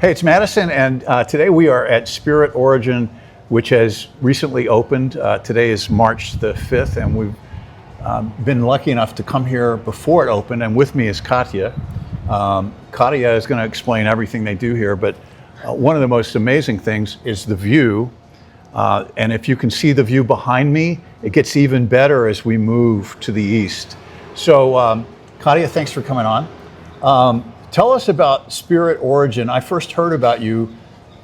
Hey, it's Madison, and today we are at Spirit Origin, which has recently opened. Today is March the 5th, and we've been lucky enough to come here before it opened, and with me is Kathya. Kathya is going to explain everything they do here, but one of the most amazing things is the view, and if you can see the view behind me, it gets even better as we move to the east. So, Kathya, thanks for coming on. Tell us about Spirit Origin. I first heard about you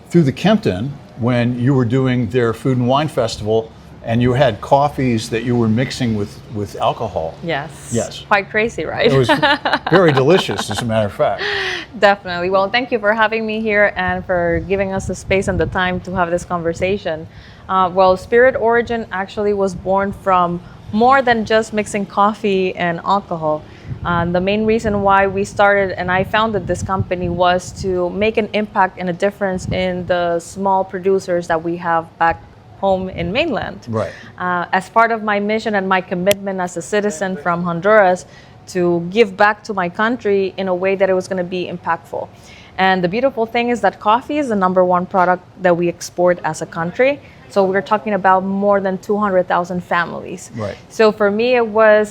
through the KIMPTON when you were doing their Food and Wine Festival, and you had coffees that you were mixing with alcohol. Yes. Yes. Quite crazy, right? It was very delicious, as a matter of fact. Definitely. Well, thank you for having me here and for giving us the space and the time to have this conversation. Well, Spirit Origin actually was born from more than just mixing coffee and alcohol. The main reason why we started and I founded this company was to make an impact and a difference in the small producers that we have back home in mainland. Right. As part of my mission and my commitment as a citizen from Honduras to give back to my country in a way that it was going to be impactful. And the beautiful thing is that coffee is the #1 product that we export as a country. So we're talking about more than 200,000 families. Right. So for me,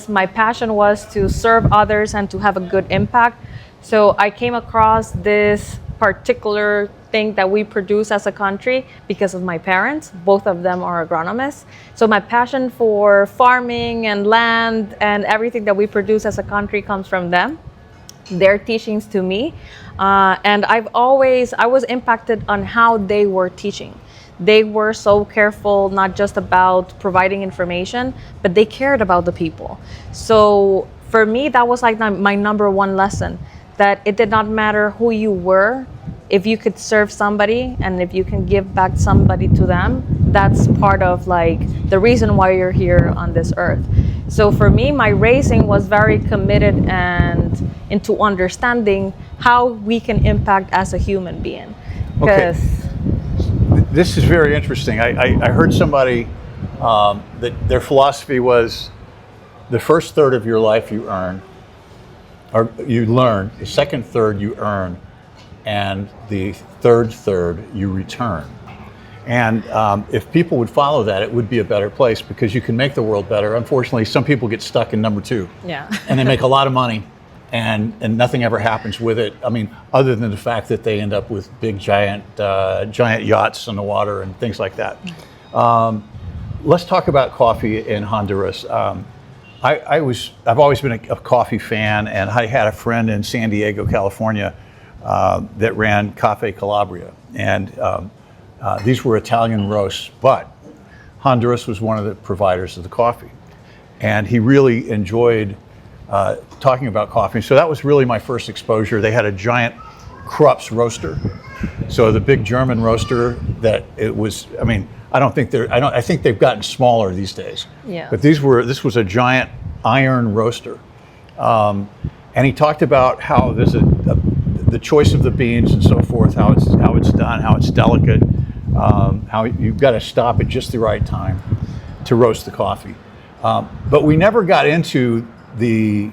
my passion was to serve others and to have a good impact. So I came across this particular thing that we produce as a country because of my parents. Both of them are agronomists. So my passion for farming and land and everything that we produce as a country comes from them, their teachings to me. And I was impacted on how they were teaching. They were so careful, not just about providing information, but they cared about the people. So for me, that was like my #1 lesson, that it did not matter who you were. If you could serve somebody and if you can give back somebody to them, that's part of like the reason why you're here on this earth. So for me, my racing was very committed and into understanding how we can impact as a human being. Okay. This is very interesting. I heard somebody that their philosophy was the first third of your life you earn, or you learn, the second third you earn, and the third you return. And if people would follow that, it would be a better place because you can make the world better. Unfortunately, some people get stuck in #2. Yeah. And they make a lot of money and nothing ever happens with it. I mean, other than the fact that they end up with big, giant yachts on the water and things like that. Let's talk about coffee in Honduras. I've always been a coffee fan, and I had a friend in San Diego, California, that ran Cafe Calabria, and these were Italian roasts, but Honduras was one of the providers of the coffee, and he really enjoyed talking about coffee. So that was really my first exposure. They had a giant Krups roaster, so the big German roaster that it was. I mean, I think they've gotten smaller these days. Yeah. But this was a giant iron roaster, and he talked about how there's the choice of the beans and so forth, how it's done, how it's delicate, how you've got to stop at just the right time to roast the coffee. But we never got into the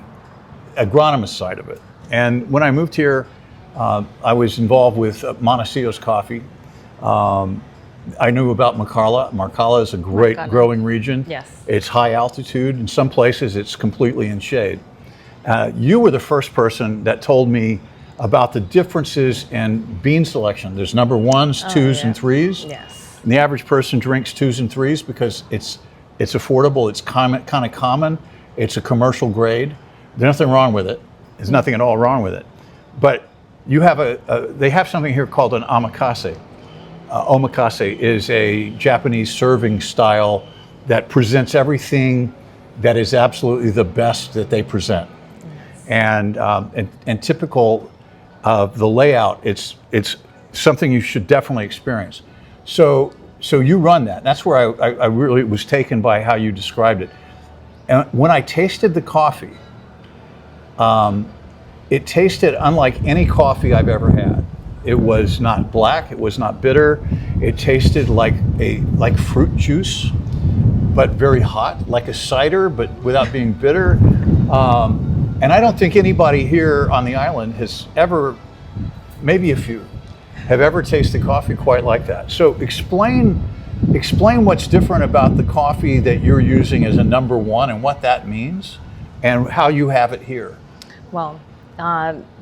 agronomist side of it. And when I moved here, I was involved with Montecillo's coffee. I knew about Marcala. Marcala is a great growing region. Yes. It's high altitude. In some places, it's completely in shade. You were the first person that told me about the differences in bean selection. There's #1s, 2s, and 3s. Yes. And the average person drinks 2s and 3s because it's affordable, it's kind of common, it's a commercial grade. There's nothing wrong with it. There's nothing at all wrong with it. But you have they have something here called an omakase. Omakase is a Japanese serving style that presents everything that is absolutely the best that they present. Yes. And typical of the layout, it's something you should definitely experience. So you run that. That's where I really was taken by how you described it. And when I tasted the coffee, it tasted unlike any coffee I've ever had. It was not black, it was not bitter. It tasted like fruit juice, but very hot, like a cider, but without being bitter. And I don't think anybody here on the island has ever, maybe a few, have ever tasted coffee quite like that. So explain what's different about the coffee that you're using as a number one and what that means and how you have it here. Well,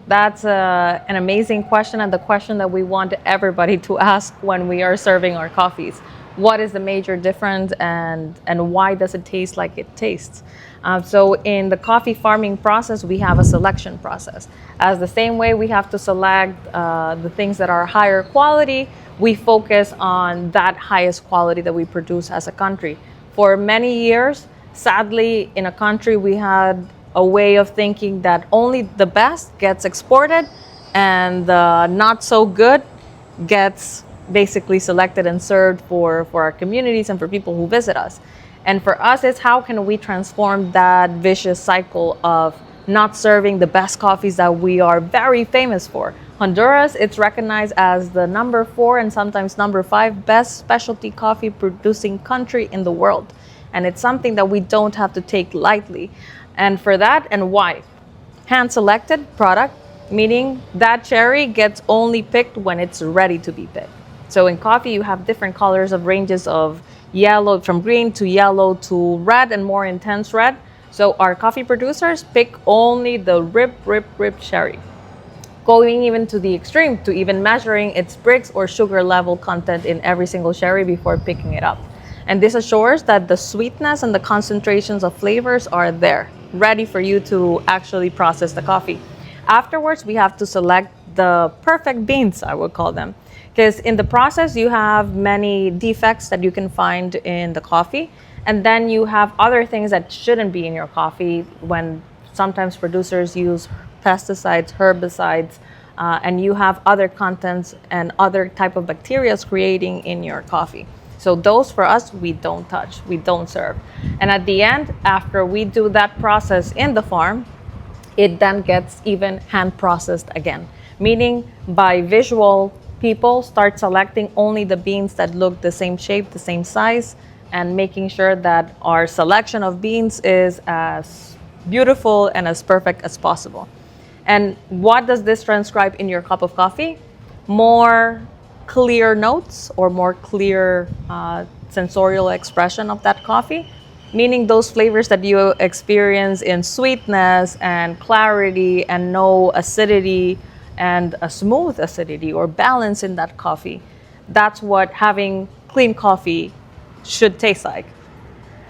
that's an amazing question, and the question that we want everybody to ask when we are serving our coffees. What is the major difference, and why does it taste like it tastes? So in the coffee farming process, we have a selection process. As the same way we have to select the things that are higher quality, we focus on that highest quality that we produce as a country. For many years, sadly, in a country, we had a way of thinking that only the best gets exported and the not so good gets basically selected and served for our communities and for people who visit us. And for us, it's how can we transform that vicious cycle of not serving the best coffees that we are very famous for. Honduras, it's recognized as the number 4 and sometimes number 5 best specialty coffee producing country in the world. And it's something that we don't have to take lightly. And for that, and why? Hand-selected product, meaning that cherry gets only picked when it's ready to be picked. So in coffee, you have different colors of ranges of yellow, from green to yellow to red and more intense red. So our coffee producers pick only the rip cherry, going even to the extreme, to even measuring its Brix or sugar level content in every single cherry before picking it up. And this assures that the sweetness and the concentrations of flavors are there, ready for you to actually process the coffee. Afterwards, we have to select the perfect beans, I would call them. Because in the process, you have many defects that you can find in the coffee. And then you have other things that shouldn't be in your coffee when sometimes producers use pesticides, herbicides, and you have other contents and other type of bacteria creating in your coffee. So those for us, we don't touch, we don't serve. And at the end, after we do that process in the farm, it then gets even hand processed again. Meaning by visual, people start selecting only the beans that look the same shape, the same size, and making sure that our selection of beans is as beautiful and as perfect as possible. And what does this transcribe in your cup of coffee? More clear notes or more clear sensorial expression of that coffee, meaning those flavors that you experience in sweetness and clarity and no acidity and a smooth acidity or balance in that coffee. That's what having clean coffee should taste like.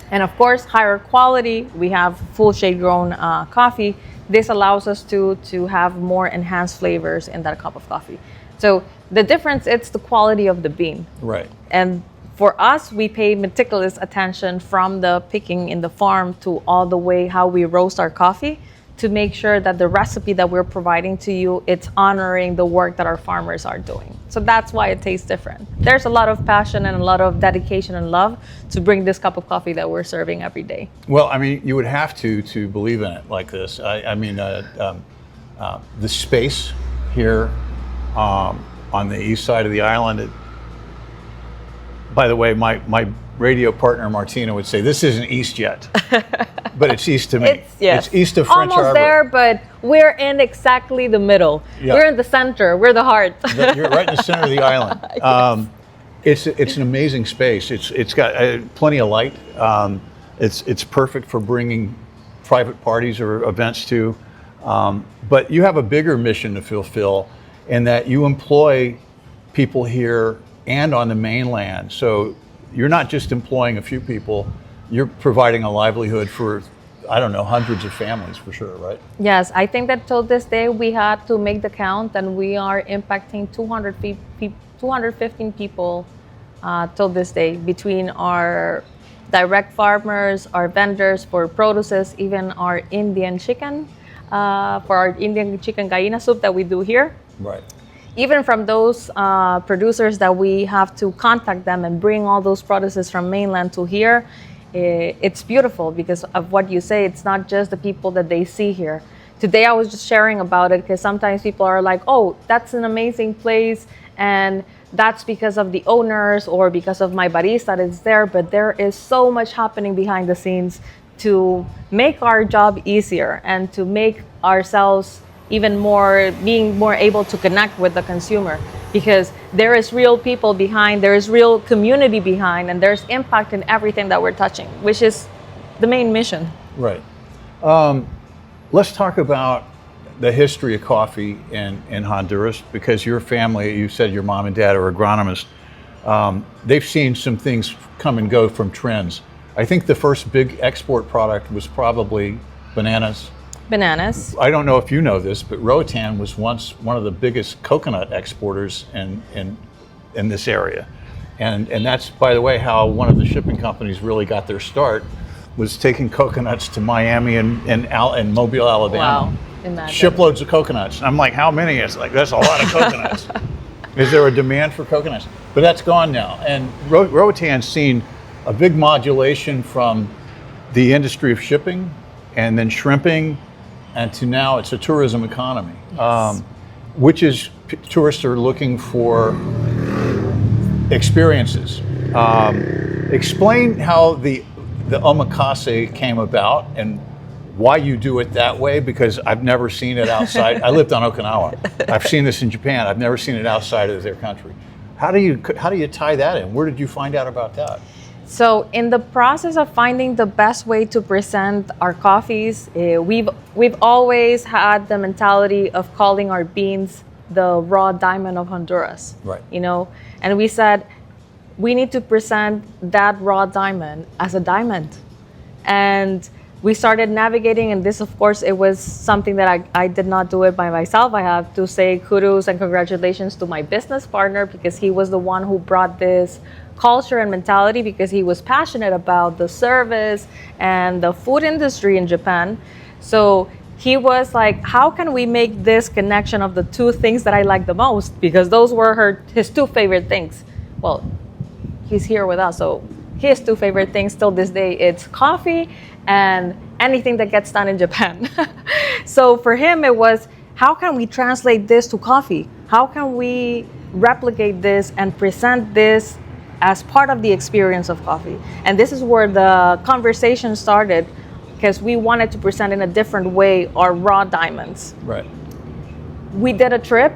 And of course, higher quality, we have full shade grown coffee. This allows us to have more enhanced flavors in that cup of coffee. So the difference, it's the quality of the bean. Right. And for us, we pay meticulous attention from the picking in the farm to all the way how we roast our coffee to make sure that the recipe that we're providing to you, it's honoring the work that our farmers are doing. So that's why it tastes different. There's a lot of passion and a lot of dedication and love to bring this cup of coffee that we're serving every day. Well, I mean, you would have to believe in it like this. The space here on the east side of the island. By the way, my radio partner Martina would say this isn't east yet, but it's east to me. It's east of French Almost Harbor. there, but we're in exactly the middle. Yeah. We're in the center. We're the heart. You're right in the center of the island. Yes. It's an amazing space. It's got plenty of light. It's perfect for bringing private parties or events to. But you have a bigger mission to fulfill, in that you employ people here and on the mainland. So you're not just employing a few people, you're providing a livelihood for, I don't know, hundreds of families for sure, right? Yes, I think that till this day we had to make the count, and we are impacting 215 people till this day, between our direct farmers, our vendors for produces, even our Indian chicken, for our Indian chicken gallina soup that we do here. Right. Even from those producers that we have to contact them and bring all those produces from mainland to here, it's beautiful because of what you say. It's not just the people that they see here. Today I was just sharing about it because sometimes people are like, oh, that's an amazing place, and that's because of the owners or because of my barista that's there, but there is so much happening behind the scenes to make our job easier and to make ourselves even more, being more able to connect with the consumer. because there is real people behind, there is real community behind, and there's impact in everything that we're touching, which is the main mission. Right. Let's talk about the history of coffee in Honduras, because your family, you said your mom and dad are agronomists. They've seen some things come and go from trends. I think the first big export product was probably bananas. Bananas. I don't know if you know this, but Roatan was once one of the biggest coconut exporters in this area. And that's, by the way, how one of the shipping companies really got their start, was taking coconuts to Miami and Mobile, Alabama. Wow. Imagine. Shiploads of coconuts. I'm like, how many? It's like, that's a lot of coconuts. Is there a demand for coconuts? But that's gone now. And Roatan's seen a big modulation from the industry of shipping and then shrimping, and to now it's a tourism economy, Yes. which is tourists are looking for experiences. Explain how the omakase came about and why you do it that way, because I've never seen it outside. I lived on Okinawa. I've seen this in Japan. I've never seen it outside of their country. How do you tie that in? Where did you find out about that? So in the process of finding the best way to present our coffees, we've always had the mentality of calling our beans the raw diamond of Honduras. Right. You know, and we said we need to present that raw diamond as a diamond. And we started navigating, and this, of course, it was something that I did not do it by myself. I have to say kudos and congratulations to my business partner, because he was the one who brought this culture and mentality, because he was passionate about the service and the food industry in Japan. So he was like, how can we make this connection of the two things that I like the most? Because those were his two favorite things. Well, he's here with us, so his two favorite things till this day, it's coffee and anything that gets done in Japan. So for him, it was, how can we translate this to coffee? How can we replicate this and present this as part of the experience of coffee? And this is where the conversation started, because we wanted to present in a different way our raw diamonds. Right. We did a trip.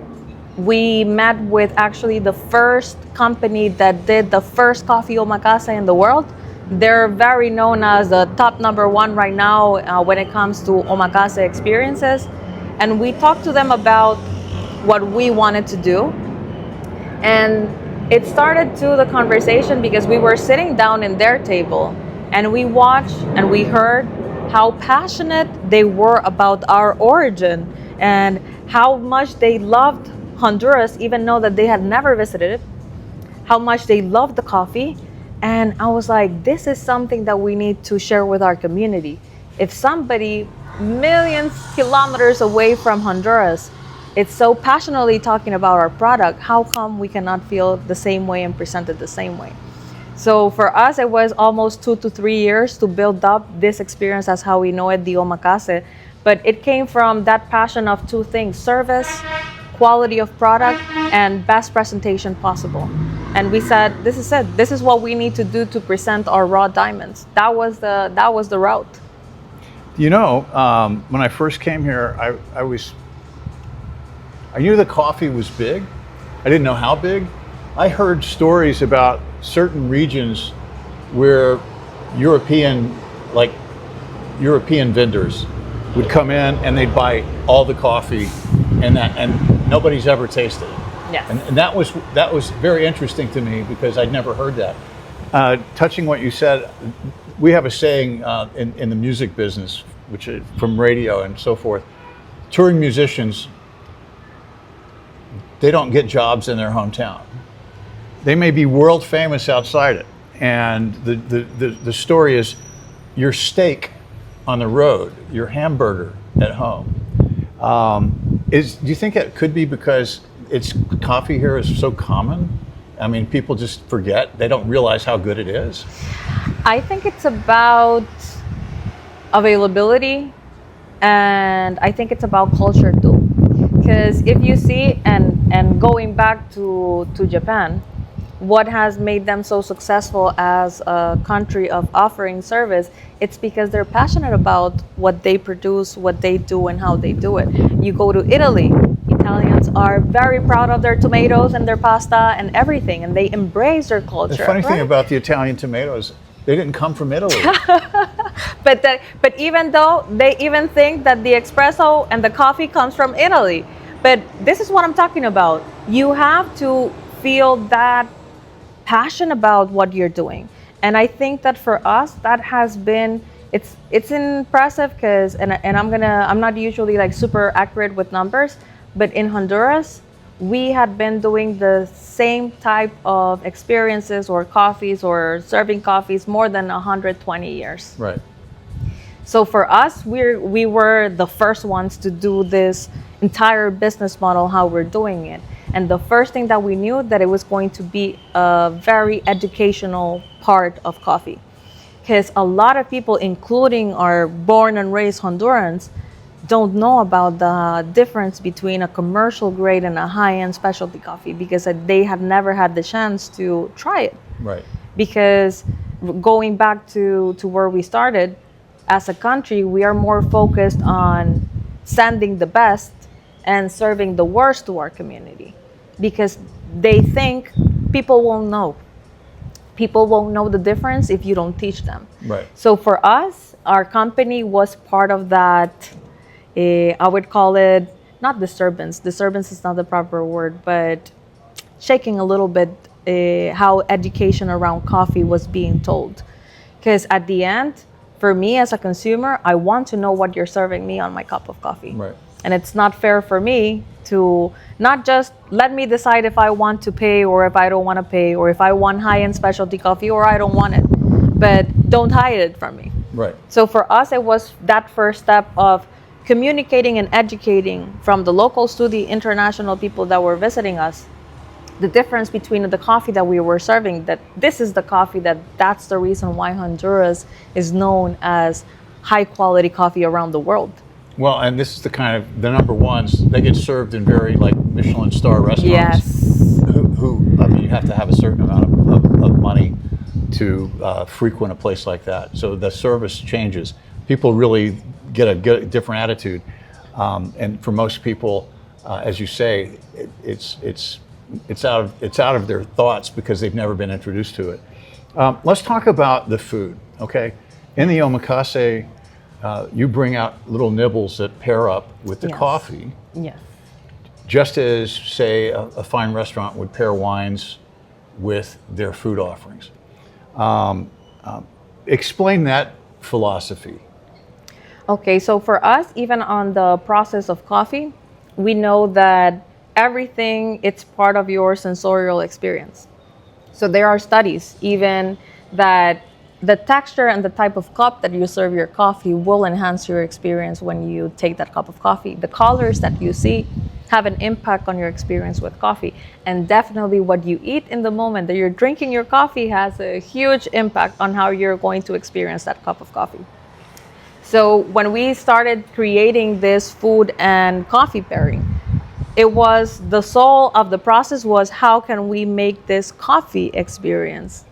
We met with actually the first company that did the first coffee omakase in the world. They're very known as the top #1 right now when it comes to omakase experiences. And we talked to them about what we wanted to do. And it started to the conversation because we were sitting down in their table and we watched and we heard how passionate they were about our origin and how much they loved Honduras, even though that they had never visited it, how much they loved the coffee. And I was like, this is something that we need to share with our community. If somebody millions kilometers away from Honduras, it's so passionately talking about our product, how come we cannot feel the same way and present it the same way? So for us, it was almost 2 to 3 years to build up this experience as how we know it, the omakase. But it came from that passion of two things: service, quality of product, and best presentation possible. And we said, this is it. This is what we need to do to present our raw diamonds. That was the route. You know, when I first came here, I knew the coffee was big. I didn't know how big. I heard stories about certain regions where European vendors would come in and they'd buy all the coffee, and nobody's ever tasted it. Yes. And that was very interesting to me, because I'd never heard that. Touching what you said, we have a saying in the music business, which is from radio and so forth. Touring musicians, they don't get jobs in their hometown. They may be world famous outside it. And the story is your steak on the road, your hamburger at home. Do you think it could be because coffee here is so common? I mean, people just forget. They don't realize how good it is. I think it's about availability, and I think it's about culture too. Because if you see, and going back to Japan, what has made them so successful as a country of offering service, it's because they're passionate about what they produce, what they do, and how they do it. You go to Italy, Italians are very proud of their tomatoes and their pasta and everything, and they embrace their culture. The funny thing right? about the Italian tomatoes, they didn't come from Italy. But even though they even think that the espresso and the coffee comes from Italy, but this is what I'm talking about. You have to feel that passion about what you're doing, and I think that for us that has been it's impressive because I'm not usually like super accurate with numbers, but in Honduras we had been doing the same type of experiences or coffees or serving coffees more than 120 years. Right. So for us, we were the first ones to do this entire business model, how we're doing it. And the first thing that we knew that it was going to be a very educational part of coffee. Because a lot of people, including our born and raised Hondurans, don't know about the difference between a commercial grade and a high-end specialty coffee because they have never had the chance to try it. Right. Because going back to where we started, as a country, we are more focused on sending the best and serving the worst to our community because they think people won't know. People won't know the difference if you don't teach them. Right. So for us, our company was part of that, I would call it, not disturbance. Disturbance is not the proper word, but shaking a little bit how education around coffee was being told. Because at the end, for me as a consumer, I want to know what you're serving me on my cup of coffee. Right. And it's not fair for me to not just let me decide if I want to pay or if I don't want to pay or if I want high-end specialty coffee or I don't want it, but don't hide it from me. Right. So for us, it was that first step of communicating and educating from the locals to the international people that were visiting us, the difference between the coffee that we were serving, that this is the coffee that's the reason why Honduras is known as high quality coffee around the world. Well, and this is the kind of the number ones. They get served in very like Michelin star restaurants. Yes. Who I mean, you have to have a certain amount of money to frequent a place like that. So the service changes. People really get a different attitude, and for most people, as you say, it's out of their thoughts because they've never been introduced to it. Let's talk about the food. Okay, in the omakase. You bring out little nibbles that pair up with the Yes. coffee, Yes. just as, say, a fine restaurant would pair wines with their food offerings. Explain that philosophy. Okay, so for us, even on the process of coffee, we know that everything, it's part of your sensorial experience. So there are studies even that the texture and the type of cup that you serve your coffee will enhance your experience when you take that cup of coffee. The colors that you see have an impact on your experience with coffee. And definitely what you eat in the moment that you're drinking your coffee has a huge impact on how you're going to experience that cup of coffee. So when we started creating this food and coffee pairing, it was the soul of the process was how can we make this coffee experience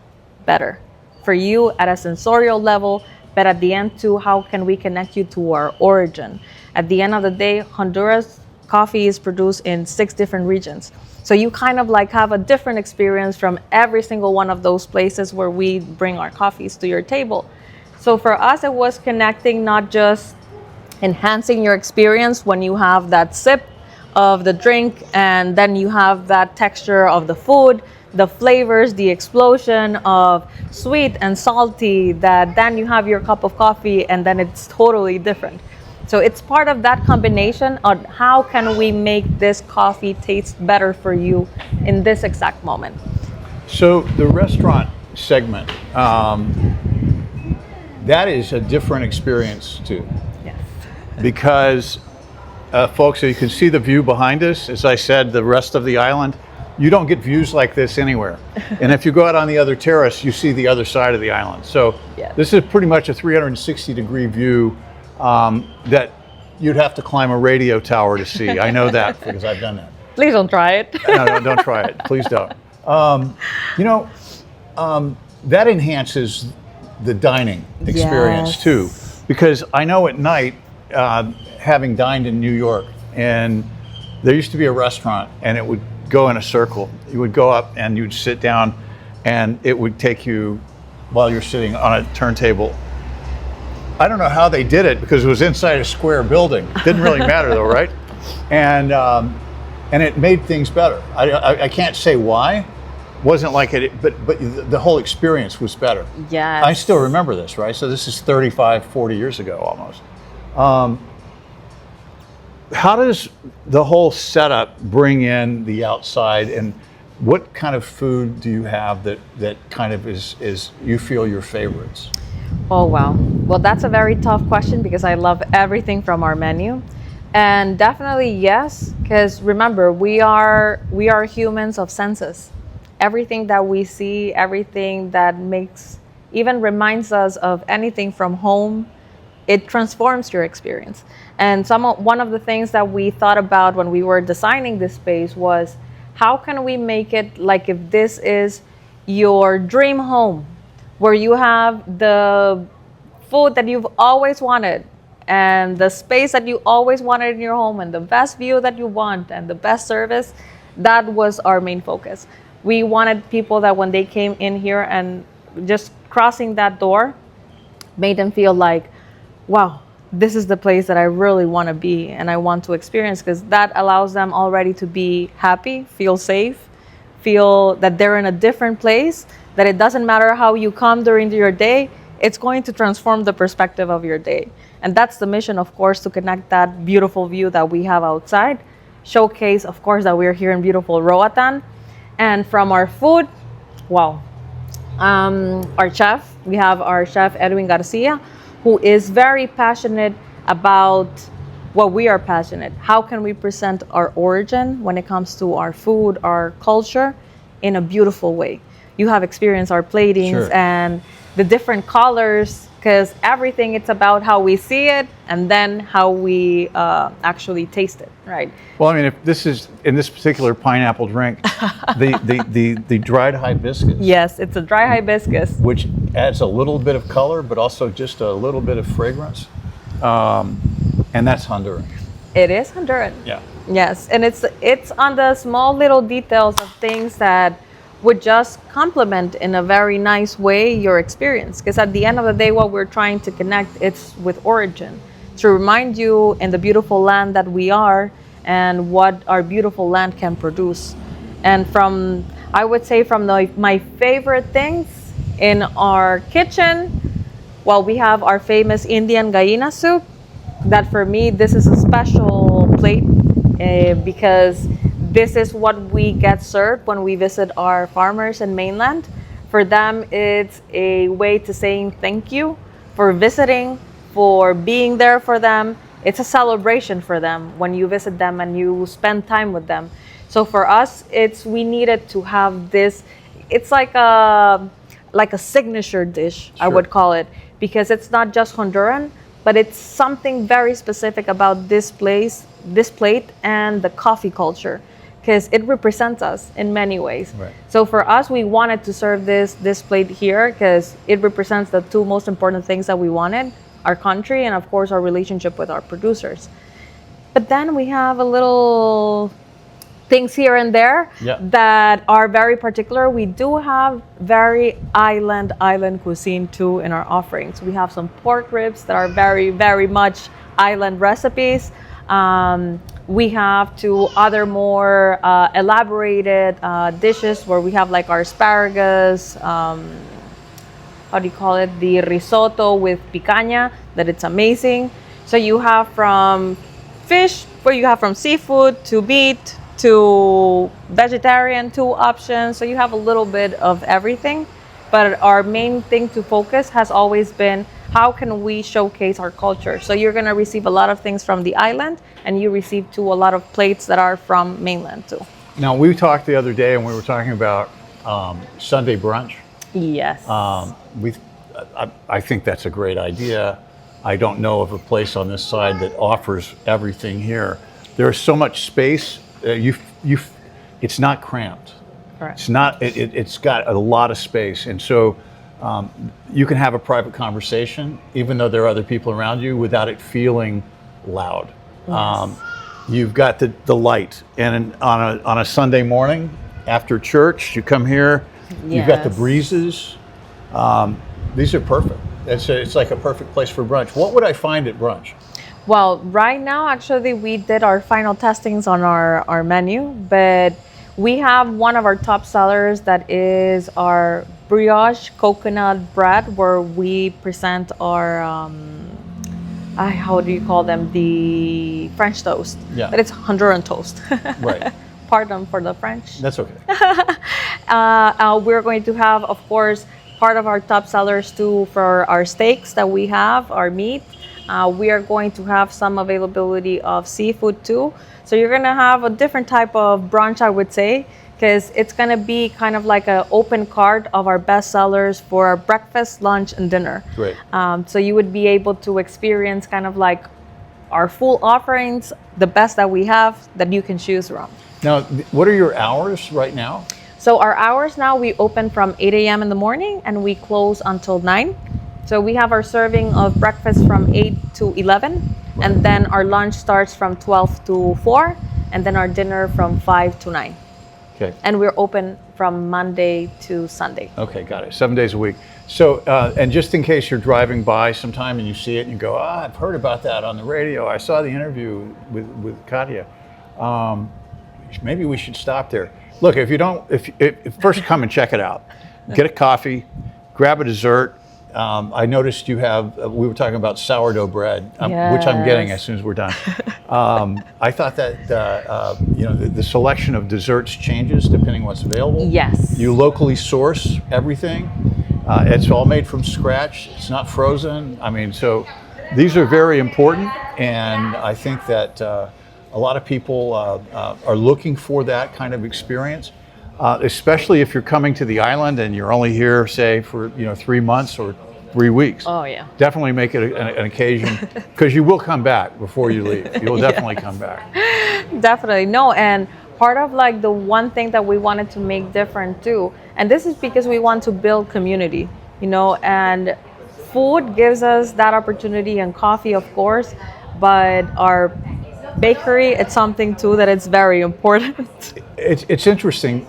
better for you at a sensorial level, but at the end too, how can we connect you to our origin? At the end of the day, Honduras coffee is produced in 6 different regions. So you kind of like have a different experience from every single one of those places where we bring our coffees to your table. So for us, it was connecting, not just enhancing your experience when you have that sip of the drink and then you have that texture of the food, the flavors, the explosion of sweet and salty, that then you have your cup of coffee and then it's totally different. So it's part of that combination of how can we make this coffee taste better for you in this exact moment. So the restaurant segment, that is a different experience too. Yes. Because folks, so you can see the view behind us. As I said, the rest of the island, you don't get views like this anywhere. And if you go out on the other terrace, you see the other side of the island. So Yes. This is pretty much a 360-degree view that you'd have to climb a radio tower to see. I know that because I've done that. Please don't try it. No, don't try it. Please don't. That enhances the dining experience Yes. too. Because I know at night, having dined in New York, and There used to be a restaurant, and it would go in a circle. You would go up and you'd sit down, and it would take you while you're sitting on a turntable. I don't know how they did it because it was inside a square building. Didn't really matter though, right? And it made things better. I can't say why. Wasn't like it, but the whole experience was better. Yes. I still remember this, right? So this is 35, 40 years ago almost. How does the whole setup bring in the outside, and what kind of food do you have that kind of is you feel your favorites? Oh, wow. Well, that's a very tough question because I love everything from our menu. And definitely yes, because remember, we are humans of senses. Everything that we see, everything that even reminds us of anything from home, it transforms your experience. And one of the things that we thought about when we were designing this space was, how can we make it like if this is your dream home, where you have the food that you've always wanted, and the space that you always wanted in your home, and the best view that you want, and the best service. That was our main focus. We wanted people that when they came in here and just crossing that door made them feel like, wow, this is the place that I really want to be and I want to experience, because that allows them already to be happy, feel safe, feel that they're in a different place, that it doesn't matter how you come during your day, it's going to transform the perspective of your day. And that's the mission, of course, to connect that beautiful view that we have outside, showcase, of course, that we're here in beautiful Roatan. And from our food, wow, our chef, we have our chef Edwin Garcia, who is very passionate about what we are passionate. How can we present our origin when it comes to our food, our culture, in a beautiful way? You have experienced our platings Sure. and the different colors, because everything, it's about how we see it and then how we actually taste it, right? Well, I mean, if this is in this particular pineapple drink, the dried hibiscus. Yes, it's a dry hibiscus. Which adds a little bit of color, but also just a little bit of fragrance. And that's Honduran. It is Honduran. Yeah. Yes, and it's on the small little details of things that would just complement in a very nice way your experience. Because at the end of the day, what we're trying to connect, it's with origin, to remind you in the beautiful land that we are and what our beautiful land can produce. And I would say from my favorite things in our kitchen, well, we have our famous Indian gallina soup. That for me, this is a special plate because this is what we get served when we visit our farmers in mainland. For them, it's a way to saying thank you for visiting, for being there for them. It's a celebration for them when you visit them and you spend time with them. So for us, we needed to have this. It's like a signature dish, Sure. I would call it, because it's not just Honduran, but it's something very specific about this plate and the coffee culture, because it represents us in many ways. Right. So for us, we wanted to serve this plate here because it represents the two most important things that we wanted, our country and of course our relationship with our producers. But then we have a little things here and there Yeah. that are very particular. We do have very island cuisine too in our offerings. We have some pork ribs that are very, very much island recipes. We have two other more elaborated dishes where we have like our asparagus, how do you call it? The risotto with picanha, that it's amazing. So you have from fish, where you have from seafood to meat to vegetarian, two options. So you have a little bit of everything. But our main thing to focus has always been, how can we showcase our culture? So you're going to receive a lot of things from the island, and you receive too a lot of plates that are from mainland too. Now, we talked the other day, and we were talking about Sunday brunch. Yes. I think that's a great idea. I don't know of a place on this side that offers everything here. There's so much space. It's not cramped. Correct. It's not. It's got a lot of space, and so you can have a private conversation, even though there are other people around you, without it feeling loud. Yes. you've got the light, and on a Sunday morning after church, you come here. You've got the Yes. breezes. These are perfect. It's like a perfect place for brunch. What would I find at brunch? Well, right now, actually, we did our final testings on our menu, but we have one of our top sellers that is our brioche coconut bread, where we present our, how do you call them? The French toast. Yeah. But it's Honduran toast. Right. Pardon for the French. That's okay. We're going to have, of course, part of our top sellers too for our steaks that we have, our meat. We are going to have some availability of seafood too. So you're gonna have a different type of brunch, I would say, because it's gonna be kind of like an open cart of our best sellers for our breakfast, lunch, and dinner. Great. So you would be able to experience kind of like our full offerings, the best that we have that you can choose from. Now, what are your hours right now? So our hours now, we open from 8 a.m. in the morning and we close until 9. So we have our serving of breakfast from 8 to 11, and then our lunch starts from 12 to 4, and then our dinner from 5 to 9. Okay. And we're open from Monday to Sunday. Okay, got it. 7 days a week. So, and just in case you're driving by sometime and you see it and you go, I've heard about that on the radio. I saw the interview with Kathya. Maybe we should stop there. Look, if you don't, if first come and check it out. Get a coffee, grab a dessert. I noticed you have, we were talking about sourdough bread, which I'm getting as soon as we're done. I thought that, the selection of desserts changes depending on what's available. Yes. You locally source everything. It's all made from scratch. It's not frozen. I mean, so these are very important. And I think that a lot of people are looking for that kind of experience. Especially if you're coming to the island and you're only here, say, for 3 months or 3 weeks. Oh, yeah. Definitely make it an occasion, because you will come back before you leave. You'll definitely come back. Definitely. No, and part of like the one thing that we wanted to make different too, and this is because we want to build community, and food gives us that opportunity, and coffee, of course, but our bakery, it's something too that it's very important. It's interesting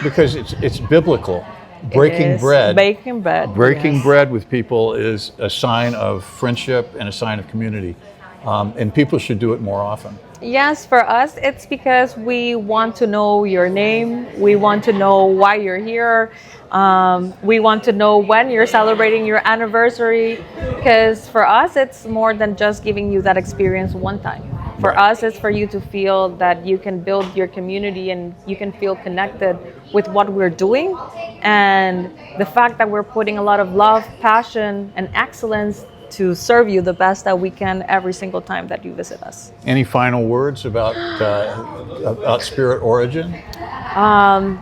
because it's biblical. Breaking bread. Baking bread. Breaking yes. bread with people is a sign of friendship and a sign of community. And people should do it more often. Yes, for us, it's because we want to know your name. We want to know why you're here. We want to know when you're celebrating your anniversary. Because for us, it's more than just giving you that experience one time. For us, it's for you to feel that you can build your community and you can feel connected with what we're doing. And the fact that we're putting a lot of love, passion, and excellence to serve you the best that we can every single time that you visit us. Any final words about Spirit Origin?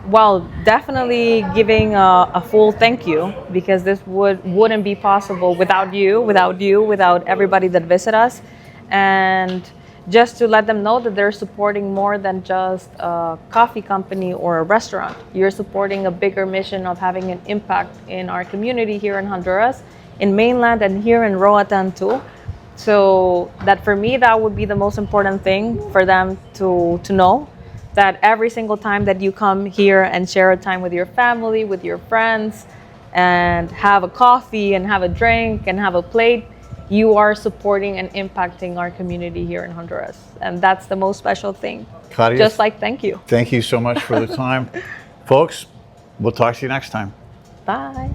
Well, definitely giving a full thank you, because this wouldn't be possible without you, without everybody that visit us. And just to let them know that they're supporting more than just a coffee company or a restaurant. You're supporting a bigger mission of having an impact in our community here in Honduras, in mainland, and here in Roatan too. So that for me, that would be the most important thing for them to know, that every single time that you come here and share a time with your family, with your friends, and have a coffee and have a drink and have a plate, you are supporting and impacting our community here in Honduras. And that's the most special thing. Kathya, Just like thank you. Thank you so much for the time. Folks, we'll talk to you next time. Bye.